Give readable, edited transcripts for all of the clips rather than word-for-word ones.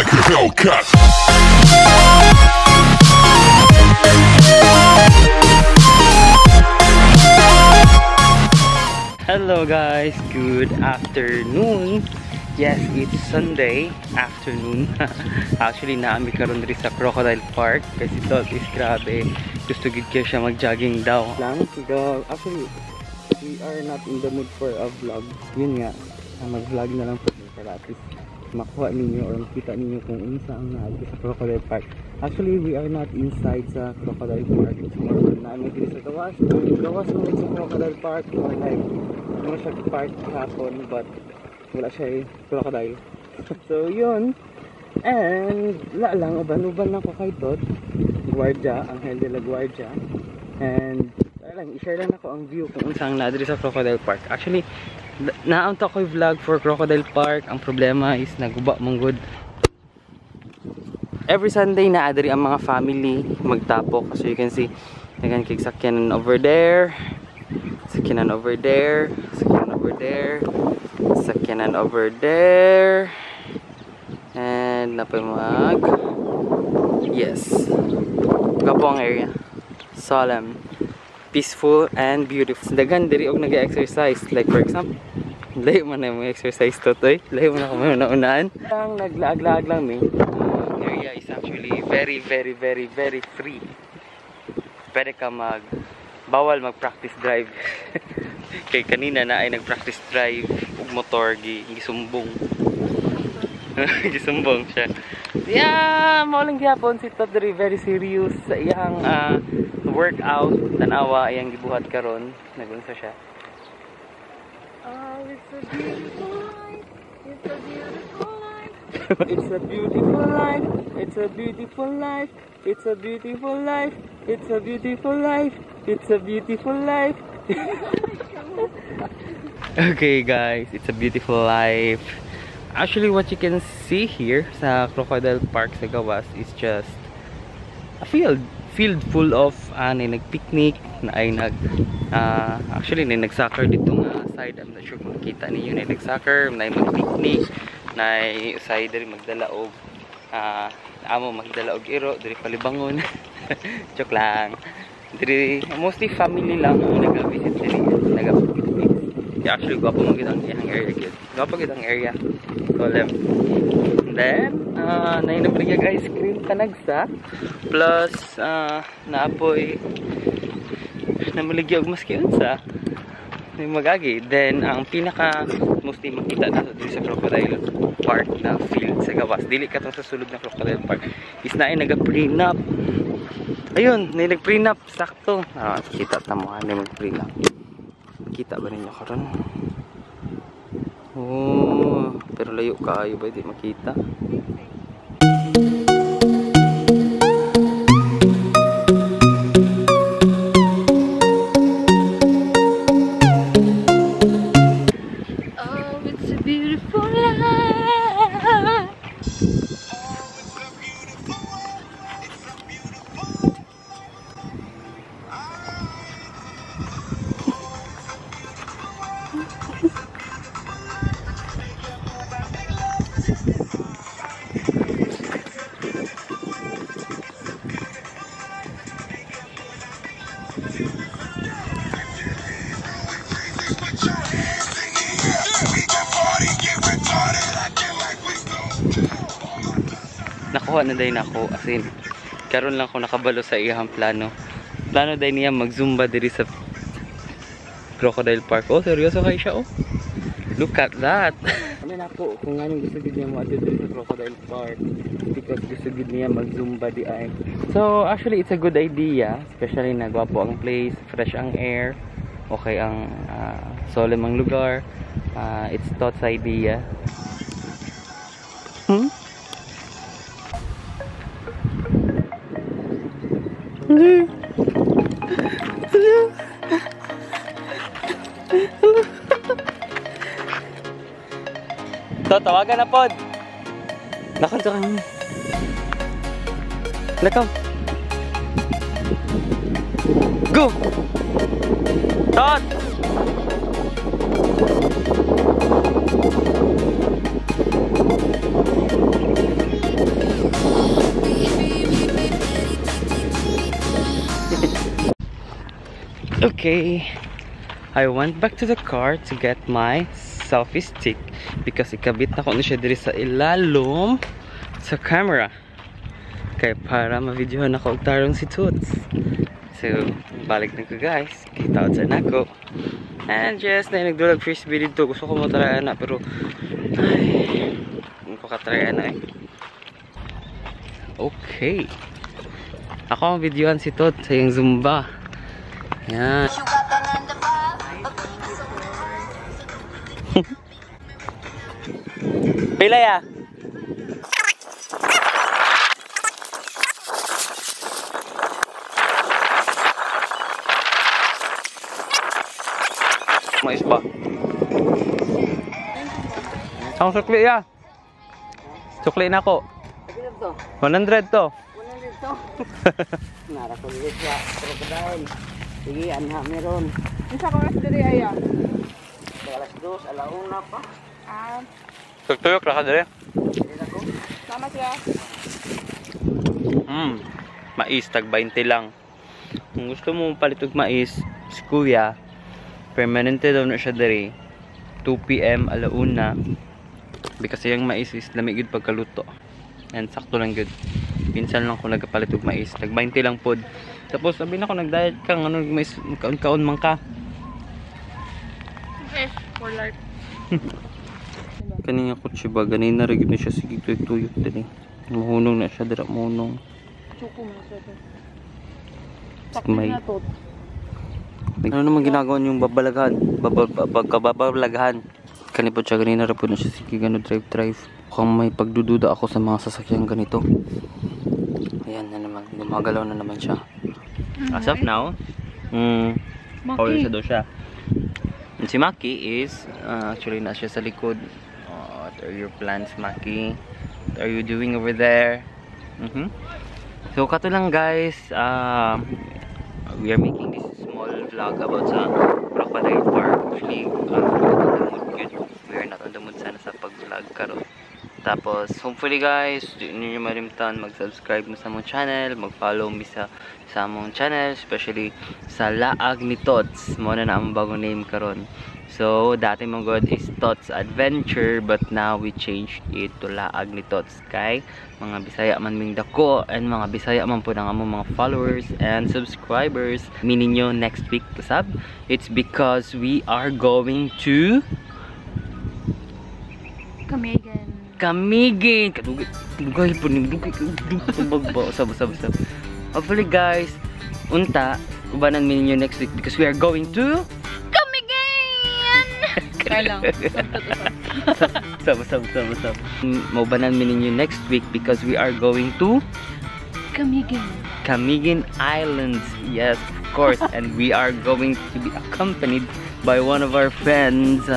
like a Hellcat. Hello guys, good afternoon. Yes, it's Sunday afternoon. Actually, naami karon diri sa Crocodile Park kasi ito is grabe. Gusto gid kaya siya mag-jogging daw. Actually, we are not in the mood for a vlog. Yun nga, mag-vlog na lang po para at least makuha ninyo or makita ninyo kung unsa ang naagi sa Crocodile Park. Actually, we are not inside sa Crocodile Park. It's more than naami diri sa gawas. Gawas mo sa Crocodile Park or like mo siya park hapon but wala siya crocodile. So yun, and wala lang, uban-uban lang ko kay Todd Guardia, Angel de la Guardia, and lang, i-share lang ako ang view kung unsang nadiri sa Crocodile Park. Actually, naamta ko yung vlog for Crocodile Park. Ang problema is naguba mong good. Every Sunday na adiri ang mga family magtapok. So you can see, nagan kay sakyanan over there, sakyanan over there, sakyanan over there, sakyanan over there, and napamag. Yes, gapo ang area, solemn, peaceful and beautiful. Dagan diri og nag-exercise, like for example, layo man na mo exercise to toy, layo man ako mauna-unaan. Ang naglaag-laag lang mi. Area is actually very free. Pwede ka bawal mag-practice drive. Kay kanina na ay nag-practice drive ug motor gisumbong. Gisumbong siya. Yeah, mo lang gyapon si Todd very serious sa iyang workout. Tanawa iyang gibuhat karon. Nagunsa siya. Oh, it's a beautiful life. It's a beautiful life. It's a beautiful life. It's a beautiful life. It's a beautiful life. It's a beautiful life. It's a beautiful life. Okay guys, it's a beautiful life. Actually, what you can see here sa Crocodile Park sa gawas is just a field full of nag-picnic na ay actually nag-soccer dito nga side. I'm not sure kung makita niyo, nag-soccer, na mag-picnic, na side diri magdala og amo magdala og iro diri palibangon. Joke lang. Diri mostly family lang ang nag-visit diri, nag-picnic. Actually, gwapo mo gid ang area gid. Gwapo gid ang area. Solemn. Then, nainabring ice cream kanagsa plus naapoy namaligya og maski unsa may magagi. Then, ang pinaka mostly makita nato dito sa Crocodile Park na field sa gawas, dili ka tong sa sulod na Crocodile Park, is na ay naga-prenup. Ayun, nag-prenup sakto. Kita ta mo ani mag-prenup. Kita ba ninyo karon? Oh, pero layo kaayo ba di makita? Oh, it's a beautiful life. Nakuha na day nako, as in karon lang ko nakabalo sa iyang plano day niya mag-zumba diri sa Crocodile Park. Oh, seryoso kay siya. Oh, look at that. Ano na po kung anong gusto gid niya mo diri sa Crocodile Park because gusto gid niya mag-zumba di ay. So actually it's a good idea, especially na gwapo ang place, fresh ang air, okay ang solemn ang lugar. It's Todd's idea. Tawagan na pod. Nakanta kami. Lakaw. Go. Todd. Okay, I went back to the car to get my selfie stick because ikabit na ko na siya diri sa ilalom sa camera. Kaya para ma-videohan ako og tarong si Toots. So, balik na ko guys. Kita sa nako. And just na nagdulag frisbee dito. Gusto ko mo try na pero ay, hindi ko ka-try na eh. Okay. Ako ang videohan si Toots sa yung Zumba. Yan. Pilay ah. Mais ba? Ang sukli ya. Sukli na ko. 100 to. 100 to. Nara ko dito sa crocodile. Sige, anha meron. Isa ko mas diri aya. Alas 2, alauna pa. Ah, Tuyok ra ka dire. Dito ko. sama siya. Mais tag 20 lang. Kung gusto mo palit og mais, si Kuya permanente daw na siya dire. 2 PM alauna. Because yung mais is lamig gid pagkaluto. And sakto lang gud. Pinsan lang ko nagapalit og mais, tag 20 lang pod. Tapos sabi na ko nag-diet ka ano mais kaon-kaon man ka. Fish for life. Kaning ako chiba ganin na rig ni siya sige tuyok-tuyok din. Mahunong na siya dira mahunong. Chuko mo siya. May ano naman ginagawa yung babalaghan? Babalaghan. Kanipot siya ganina ra po na siya sige gano drive. Kung may pagdududa ako sa mga sasakyan ganito. Ayan na naman, gumagalaw na naman siya. As of now, Maki. Daw siya. And si Maki is, actually na siya sa likod. What are your plans, Maki? What are you doing over there? So, kato lang guys, we are making this small vlog about sa Crocodile Park. Actually, we are not on the mood sana sa pag-vlog karon. Tapos, hopefully guys, hindi nyo malimtan mag-subscribe mo sa mong channel, mag-follow mo sa mong channel, especially sa Laag ni Tots. Muna na ang bagong name karon. So, dati mong god is Tots Adventure, but now we changed it to Laag ni Tots. Kay mga Bisaya man ming dako, and mga Bisaya man po ng among mga followers and subscribers. Meaning nyo next week, sab? It's because we are going to Camiguin. Dugay po ni dugay bagba sab. Hopefully guys, unta ubanan mi ninyo next week because we are going to Camiguin. Kaya lang. Sab. Maubanan mi ninyo next week because we are going to Camiguin Islands. Yes, of course. And we are going to be accompanied by one of our friends,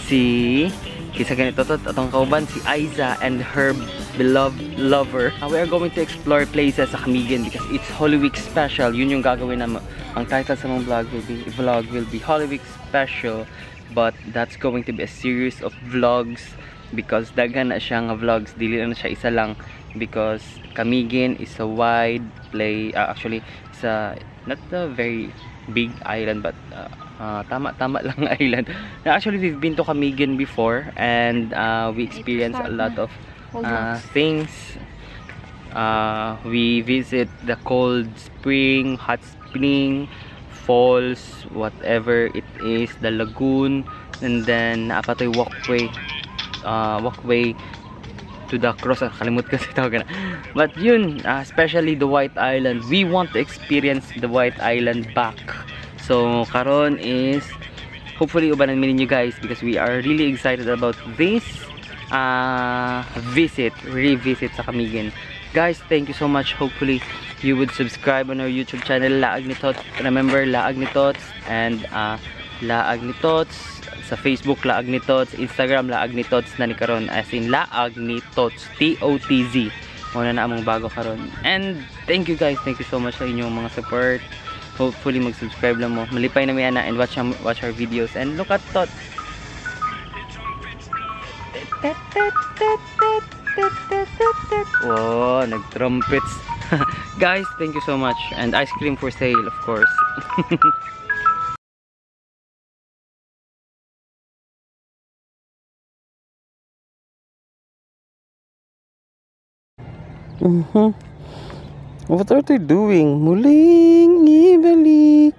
si kisa ganito to, atong kauban si Aiza and her beloved lover. We are going to explore places sa Camiguin because it's Holy Week special. Yun yung gagawin na ang title sa mong vlog will be Holy Week special, but that's going to be a series of vlogs because daghan na siya nga vlogs, dili na siya isa lang because Camiguin is a wide play, actually it's a, not a very big island but tama lang island. Actually, we've been to Camiguin before and we experienced a lot of things. We visit the cold spring, hot spring, falls, whatever it is, the lagoon, and then napatoy walkway to the cross. Kalimut kasi tawag na. But yun, especially the White Island. We want to experience the White Island back. So, karon is hopefully ubanan mi ninyo guys because we are really excited about this revisit sa Camiguin. Guys, thank you so much. Hopefully, you would subscribe on our YouTube channel, Laag ni Tots. Remember, Laag ni Tots and Laag ni Tots. Sa Facebook, Laag ni Tots. Instagram, Laag ni Tots na ni karon as in Laag ni Tots. T-O-T-Z. Muna na among bago karon. And thank you guys. Thank you so much sa inyong mga support. Hopefully mag-subscribe lang mo. Malipay na may ana and watch our videos and look at Tot. Wow, nag-trumpets. Guys, thank you so much and ice cream for sale of course. What are they doing? Muling ibalik